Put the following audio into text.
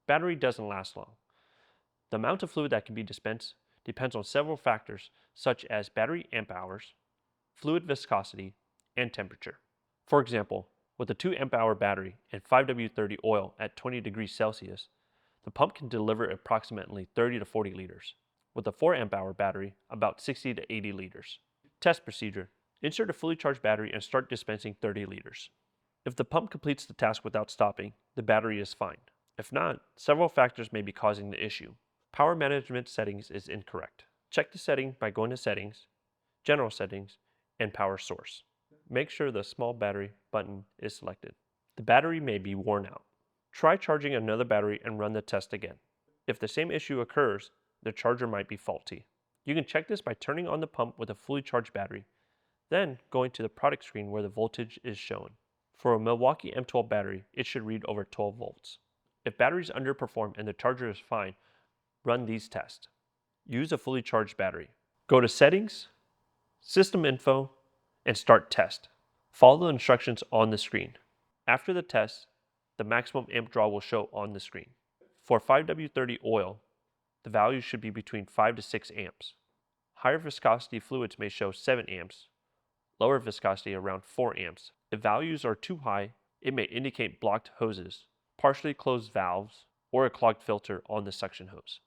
Battery doesn't last long. The amount of fluid that can be dispensed depends on several factors such as battery amp hours, fluid viscosity, and temperature. For example, with a 2 amp hour battery and 5W30 oil at 20 degrees Celsius, the pump can deliver approximately 30 to 40 liters. With a 4 amp hour battery, about 60 to 80 liters. Test procedure. Insert a fully charged battery and start dispensing 30 liters. If the pump completes the task without stopping, the battery is fine. If not, several factors may be causing the issue. Power management settings is incorrect. Check the setting by going to Settings, General Settings, and Power Source. Make sure the small battery button is selected. The battery may be worn out. Try charging another battery and run the test again. If the same issue occurs, the charger might be faulty. You can check this by turning on the pump with a fully charged battery, then going to the product screen where the voltage is shown. For a Milwaukee M12 battery, it should read over 12 volts. If batteries underperform and the charger is fine, run these tests. Use a fully charged battery. Go to Settings, System Info, and Start Test. Follow the instructions on the screen. After the test, the maximum amp draw will show on the screen. For 5W30 oil, the value should be between 5 to 6 amps. Higher viscosity fluids may show 7 amps, lower viscosity around 4 amps. If values are too high, it may indicate blocked hoses, partially closed valves, or a clogged filter on the suction hose.